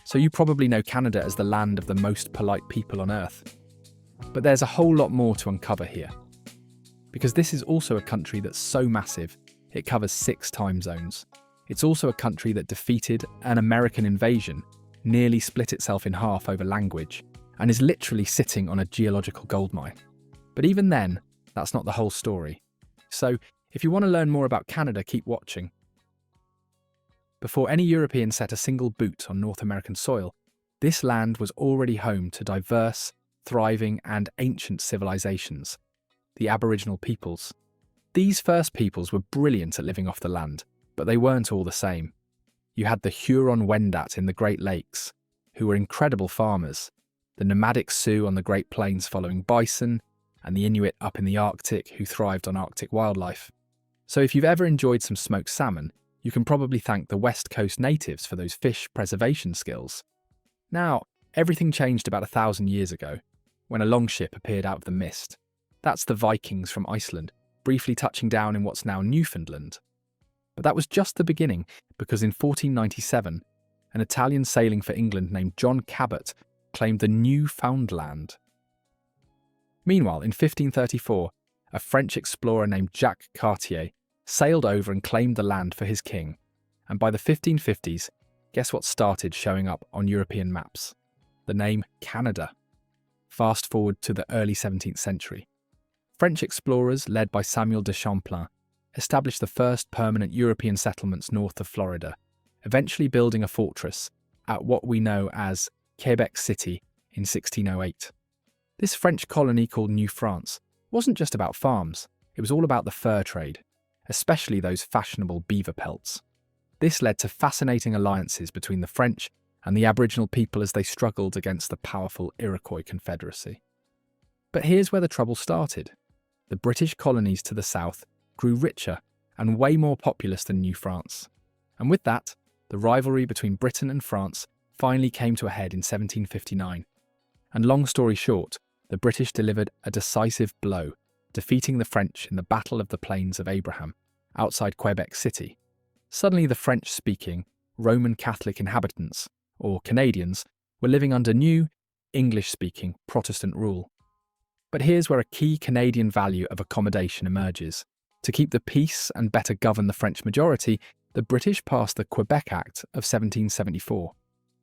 So you probably know Canada as the land of the most polite people on Earth. But there's a whole lot more to uncover here. Because this is also a country that's so massive, it covers 6 time zones. It's also a country that defeated an American invasion, nearly split itself in half over language, and is literally sitting on a geological goldmine. But even then, that's not the whole story. So, if you want to learn more about Canada, keep watching. Before any European set a single boot on North American soil, this land was already home to diverse, thriving, and ancient civilizations, the Aboriginal peoples. These first peoples were brilliant at living off the land, but they weren't all the same. You had the Huron-Wendat in the Great Lakes, who were incredible farmers, the nomadic Sioux on the Great Plains following bison, and the Inuit up in the Arctic who thrived on Arctic wildlife. So if you've ever enjoyed some smoked salmon, you can probably thank the West Coast natives for those fish preservation skills. Now, everything changed about 1,000 years ago, when a longship appeared out of the mist. That's the Vikings from Iceland, briefly touching down in what's now Newfoundland. But that was just the beginning, because in 1497, an Italian sailing for England named John Cabot claimed the Newfoundland. Meanwhile, in 1534, a French explorer named Jacques Cartier sailed over and claimed the land for his king. And by the 1550s, guess what started showing up on European maps? The name Canada. Fast forward to the early 17th century. French explorers, led by Samuel de Champlain, established the first permanent European settlements north of Florida, eventually building a fortress at what we know as Quebec City in 1608. This French colony called New France wasn't just about farms, it was all about the fur trade, especially those fashionable beaver pelts. This led to fascinating alliances between the French and the Aboriginal people as they struggled against the powerful Iroquois Confederacy. But here's where the trouble started. The British colonies to the south grew richer and way more populous than New France. And with that, the rivalry between Britain and France finally came to a head in 1759. And long story short, the British delivered a decisive blow, defeating the French in the Battle of the Plains of Abraham, outside Quebec City. Suddenly the French-speaking, Roman Catholic inhabitants, or Canadians, were living under new, English-speaking Protestant rule. But here's where a key Canadian value of accommodation emerges. To keep the peace and better govern the French majority, the British passed the Quebec Act of 1774,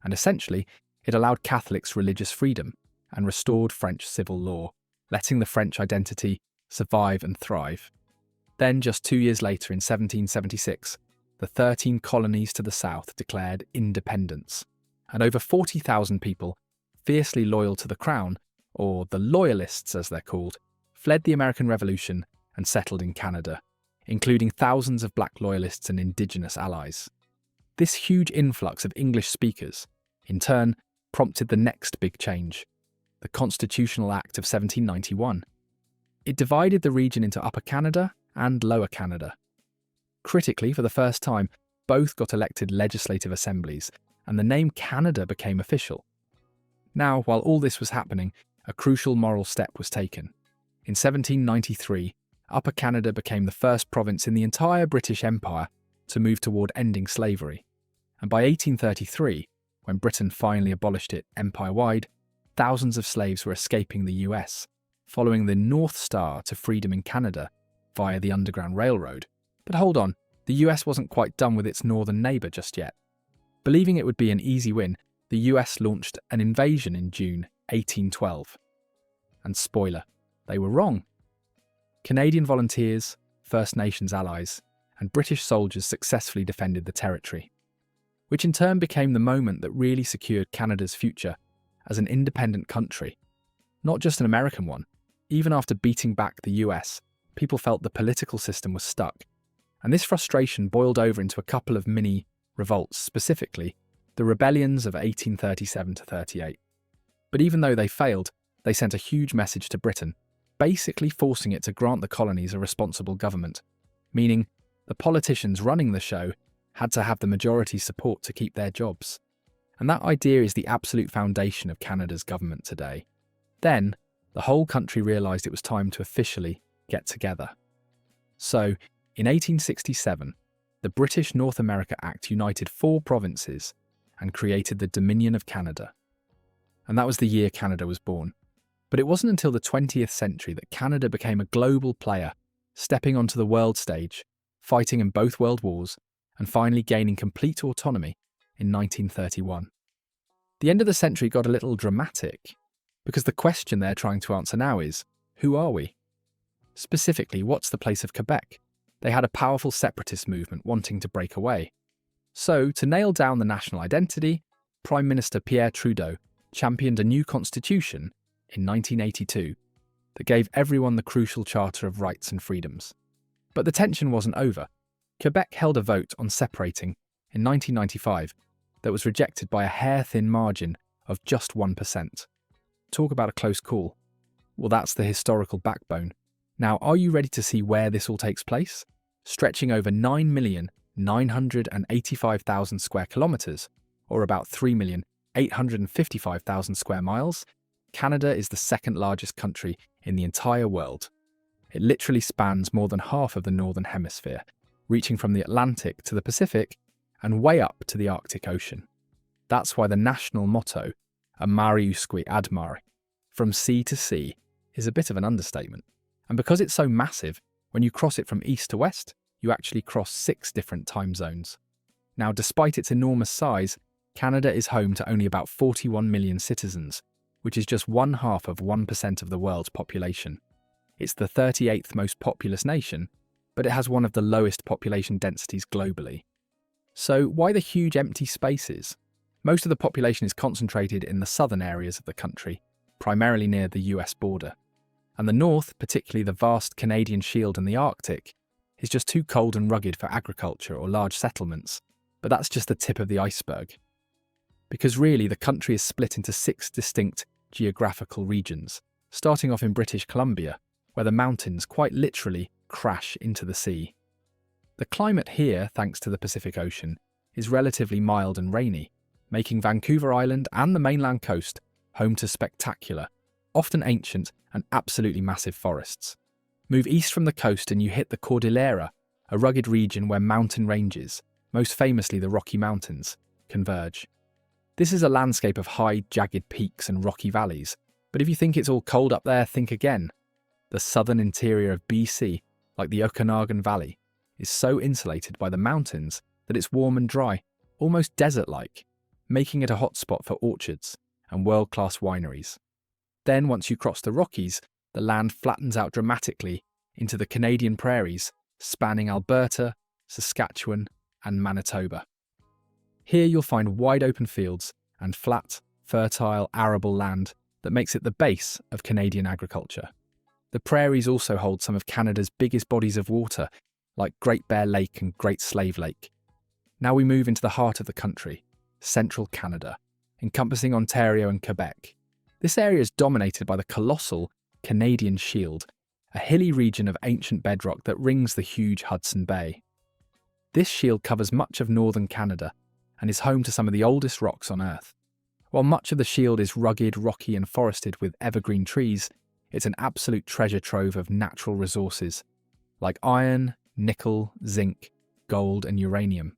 and essentially, it allowed Catholics religious freedom and restored French civil law, letting the French identity survive and thrive. Then, just 2 years later in 1776, the 13 colonies to the south declared independence, and over 40,000 people, fiercely loyal to the Crown, or the Loyalists as they're called, fled the American Revolution and settled in Canada, including thousands of black Loyalists and Indigenous allies. This huge influx of English speakers, in turn, prompted the next big change, the Constitutional Act of 1791. It divided the region into Upper Canada and Lower Canada. Critically, for the first time, both got elected legislative assemblies, and the name Canada became official. Now, while all this was happening, a crucial moral step was taken. In 1793, Upper Canada became the first province in the entire British Empire to move toward ending slavery. And by 1833, when Britain finally abolished it empire-wide, thousands of slaves were escaping the US, following the North Star to freedom in Canada via the Underground Railroad. But hold on, the US wasn't quite done with its northern neighbour just yet. Believing it would be an easy win, the US launched an invasion in June 1812. And spoiler, they were wrong. Canadian volunteers, First Nations allies, and British soldiers successfully defended the territory, which in turn became the moment that really secured Canada's future as an independent country. Not just an American one. Even after beating back the US, people felt the political system was stuck. And this frustration boiled over into a couple of mini revolts, specifically the rebellions of 1837 to 38. But even though they failed, they sent a huge message to Britain, basically forcing it to grant the colonies a responsible government, meaning the politicians running the show had to have the majority support to keep their jobs. And that idea is the absolute foundation of Canada's government today. Then, the whole country realised it was time to officially get together. So, in 1867, the British North America Act united 4 provinces and created the Dominion of Canada. And that was the year Canada was born. But it wasn't until the 20th century that Canada became a global player, stepping onto the world stage, fighting in both world wars, and finally gaining complete autonomy in 1931. The end of the century got a little dramatic, because the question they're trying to answer now is, who are we? Specifically, what's the place of Quebec? They had a powerful separatist movement wanting to break away. So, to nail down the national identity, Prime Minister Pierre Trudeau championed a new constitution in 1982 that gave everyone the crucial Charter of Rights and Freedoms. But the tension wasn't over. Quebec held a vote on separating in 1995 that was rejected by a hair-thin margin of just 1%. Talk about a close call. Well, that's the historical backbone. Now, are you ready to see where this all takes place? Stretching over 9,985,000 square kilometres, or about 3,855,000 square miles, Canada is the second largest country in the entire world. It literally spans more than half of the Northern Hemisphere, reaching from the Atlantic to the Pacific and way up to the Arctic Ocean. That's why the national motto, Amariusque ad mare, from sea to sea, is a bit of an understatement. And because it's so massive, when you cross it from east to west, you actually cross 6 different time zones. Now, despite its enormous size, Canada is home to only about 41 million citizens, which is just 0.5% of the world's population. It's the 38th most populous nation, but it has one of the lowest population densities globally. So why the huge empty spaces? Most of the population is concentrated in the southern areas of the country, primarily near the US border. And the north, particularly the vast Canadian Shield and the Arctic, is just too cold and rugged for agriculture or large settlements. But that's just the tip of the iceberg. Because really, the country is split into 6 distinct geographical regions, starting off in British Columbia, where the mountains quite literally crash into the sea. The climate here, thanks to the Pacific Ocean, is relatively mild and rainy, making Vancouver Island and the mainland coast home to spectacular, often ancient and absolutely massive forests. Move east from the coast and you hit the Cordillera, a rugged region where mountain ranges, most famously the Rocky Mountains, converge. This is a landscape of high, jagged peaks and rocky valleys, but if you think it's all cold up there, think again. The southern interior of BC, like the Okanagan Valley, is so insulated by the mountains that it's warm and dry, almost desert-like, making it a hotspot for orchards and world-class wineries. Then, once you cross the Rockies, the land flattens out dramatically into the Canadian prairies, spanning Alberta, Saskatchewan, and Manitoba. Here you'll find wide-open fields and flat, fertile, arable land that makes it the base of Canadian agriculture. The prairies also hold some of Canada's biggest bodies of water, like Great Bear Lake and Great Slave Lake. Now we move into the heart of the country, central Canada, encompassing Ontario and Quebec. This area is dominated by the colossal Canadian Shield, a hilly region of ancient bedrock that rings the huge Hudson Bay. This shield covers much of northern Canada and is home to some of the oldest rocks on Earth. While much of the shield is rugged, rocky and forested with evergreen trees, it's an absolute treasure trove of natural resources, like iron, nickel, zinc, gold and uranium.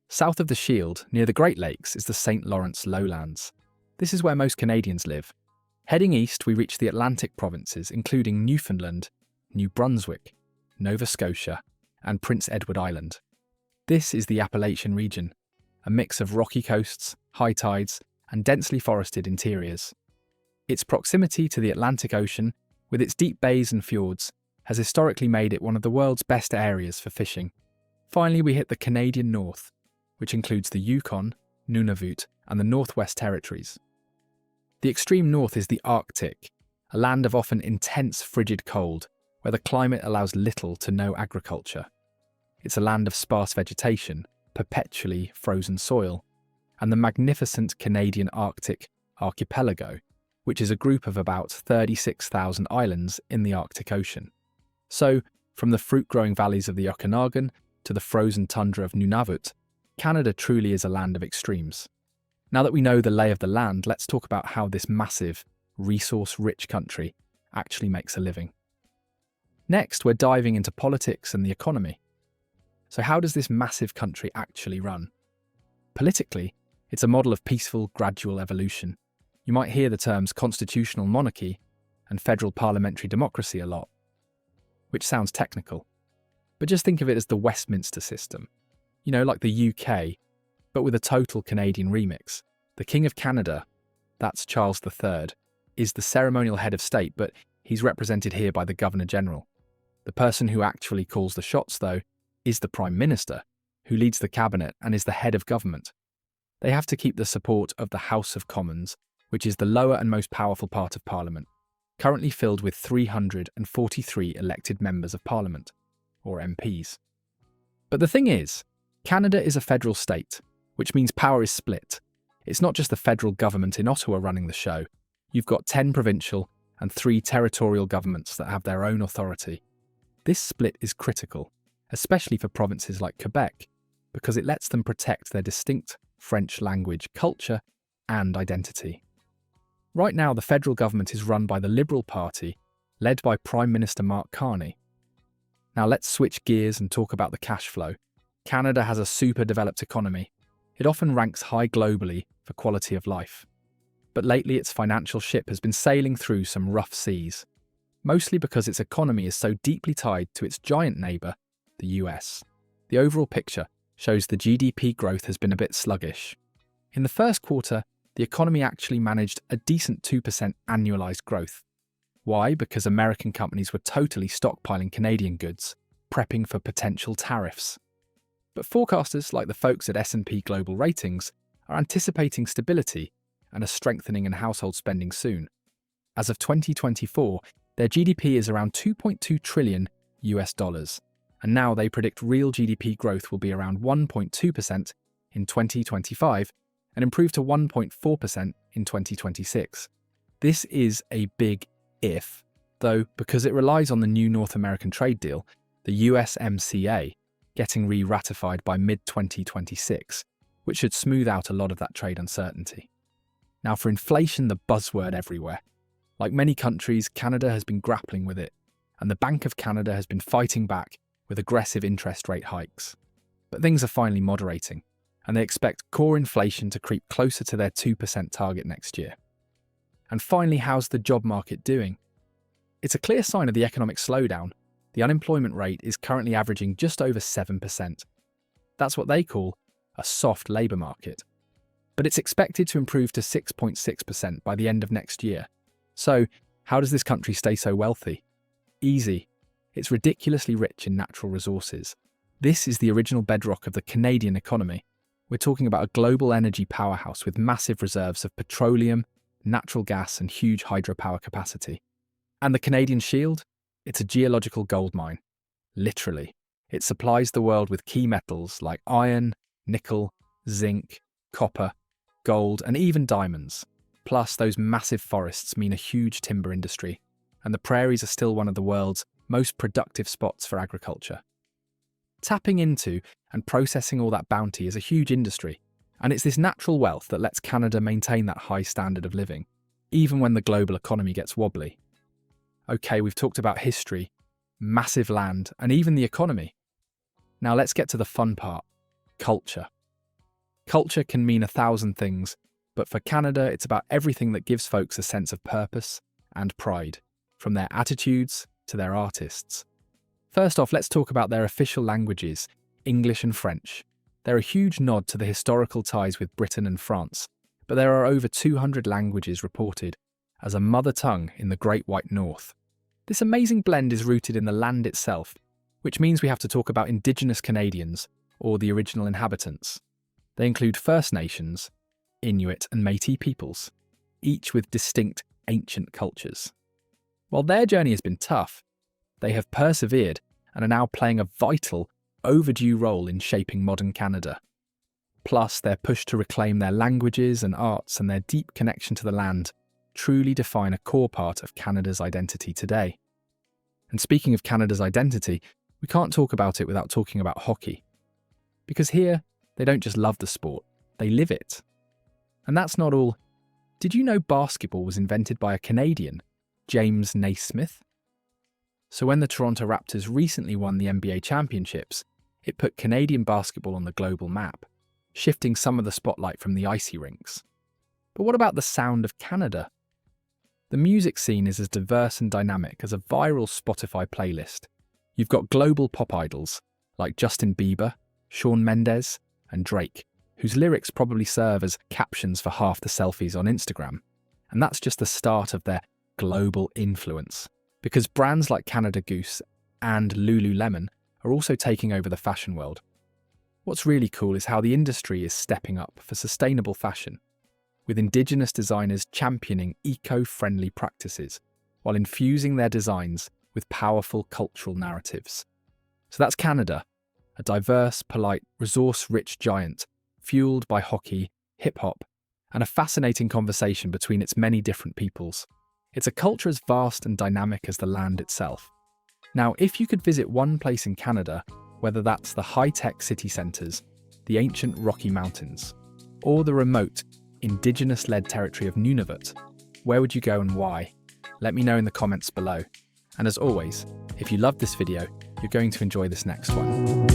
South of the shield, near the Great Lakes, is the St. Lawrence lowlands. This is where most Canadians live. Heading east, we reach the Atlantic provinces, including Newfoundland, New Brunswick, Nova Scotia, and Prince Edward Island. This is the Appalachian region, a mix of rocky coasts, high tides, and densely forested interiors. Its proximity to the Atlantic Ocean, with its deep bays and fjords, has historically made it one of the world's best areas for fishing. Finally, we hit the Canadian North, which includes the Yukon, Nunavut, and the Northwest Territories. The extreme north is the Arctic, a land of often intense frigid cold, where the climate allows little to no agriculture. It's a land of sparse vegetation, perpetually frozen soil, and the magnificent Canadian Arctic archipelago, which is a group of about 36,000 islands in the Arctic Ocean. So, from the fruit-growing valleys of the Okanagan to the frozen tundra of Nunavut, Canada truly is a land of extremes. Now that we know the lay of the land, let's talk about how this massive, resource-rich country actually makes a living. Next, we're diving into politics and the economy. So how does this massive country actually run? Politically, it's a model of peaceful, gradual evolution. You might hear the terms constitutional monarchy and federal parliamentary democracy a lot, which sounds technical. But just think of it as the Westminster system. You know, like the UK, but with a total Canadian remix. The King of Canada, that's Charles III, is the ceremonial head of state, but he's represented here by the Governor-General. The person who actually calls the shots, though, is the Prime Minister, who leads the cabinet and is the head of government. They have to keep the support of the House of Commons, which is the lower and most powerful part of Parliament, currently filled with 343 elected members of Parliament, or MPs. But the thing is, Canada is a federal state, which means power is split. It's not just the federal government in Ottawa running the show. You've got 10 provincial and 3 territorial governments that have their own authority. This split is critical, especially for provinces like Quebec, because it lets them protect their distinct French language, culture, and identity. Right now, the federal government is run by the Liberal Party, led by Prime Minister Mark Carney. Now let's switch gears and talk about the cash flow. Canada has a super developed economy. It often ranks high globally for quality of life. But lately its financial ship has been sailing through some rough seas, mostly because its economy is so deeply tied to its giant neighbour, the US. The overall picture shows the GDP growth has been a bit sluggish. In the first quarter, the economy actually managed a decent 2% annualised growth. Why? Because American companies were totally stockpiling Canadian goods, prepping for potential tariffs. But forecasters like the folks at S&P Global Ratings are anticipating stability and a strengthening in household spending soon. As of 2024, their GDP is around 2.2 trillion US dollars, and now they predict real GDP growth will be around 1.2% in 2025 and improve to 1.4% in 2026. This is a big if, though, because it relies on the new North American trade deal, the USMCA, getting re-ratified by mid-2026, which should smooth out a lot of that trade uncertainty. Now for inflation, the buzzword everywhere. Like many countries, Canada has been grappling with it, and the Bank of Canada has been fighting back with aggressive interest rate hikes. But things are finally moderating, and they expect core inflation to creep closer to their 2% target next year. And finally, how's the job market doing? It's a clear sign of the economic slowdown. The unemployment rate is currently averaging just over 7%. That's what they call a soft labour market. But it's expected to improve to 6.6% by the end of next year. So, how does this country stay so wealthy? Easy. It's ridiculously rich in natural resources. This is the original bedrock of the Canadian economy. We're talking about a global energy powerhouse with massive reserves of petroleum, natural gas, and huge hydropower capacity. And the Canadian Shield? It's a geological goldmine. Literally. It supplies the world with key metals like iron, nickel, zinc, copper, gold, and even diamonds. Plus, those massive forests mean a huge timber industry, and the prairies are still one of the world's most productive spots for agriculture. Tapping into and processing all that bounty is a huge industry, and it's this natural wealth that lets Canada maintain that high standard of living, even when the global economy gets wobbly. Okay, we've talked about history, massive land, and even the economy. Now let's get to the fun part, culture. Culture can mean 1,000 things, but for Canada, it's about everything that gives folks a sense of purpose and pride, from their attitudes to their artists. First off, let's talk about their official languages, English and French. They're a huge nod to the historical ties with Britain and France, but there are over 200 languages reported as a mother tongue in the Great White North. This amazing blend is rooted in the land itself, which means we have to talk about Indigenous Canadians, or the original inhabitants. They include First Nations, Inuit and Métis peoples, each with distinct ancient cultures. While their journey has been tough, they have persevered and are now playing a vital, overdue role in shaping modern Canada. Plus, their push to reclaim their languages and arts and their deep connection to the land truly define a core part of Canada's identity today. And speaking of Canada's identity, we can't talk about it without talking about hockey. Because here, they don't just love the sport, they live it. And that's not all. Did you know basketball was invented by a Canadian, James Naismith? So when the Toronto Raptors recently won the NBA championships, It put Canadian basketball on the global map, shifting some of the spotlight from the icy rinks. But what about the sound of Canada? The music scene is as diverse and dynamic as a viral Spotify playlist. You've got global pop idols like Justin Bieber, Shawn Mendes, and Drake, whose lyrics probably serve as captions for half the selfies on Instagram. And that's just the start of their global influence, because brands like Canada Goose and Lululemon are also taking over the fashion world. What's really cool is how the industry is stepping up for sustainable fashion, with Indigenous designers championing eco-friendly practices while infusing their designs with powerful cultural narratives. So that's Canada, a diverse, polite, resource-rich giant fueled by hockey, hip-hop, and a fascinating conversation between its many different peoples. It's a culture as vast and dynamic as the land itself. Now, if you could visit one place in Canada, whether that's the high-tech city centres, the ancient Rocky Mountains, or the remote, Indigenous-led territory of Nunavut, where would you go and why? Let me know in the comments below. And as always, if you loved this video, you're going to enjoy this next one.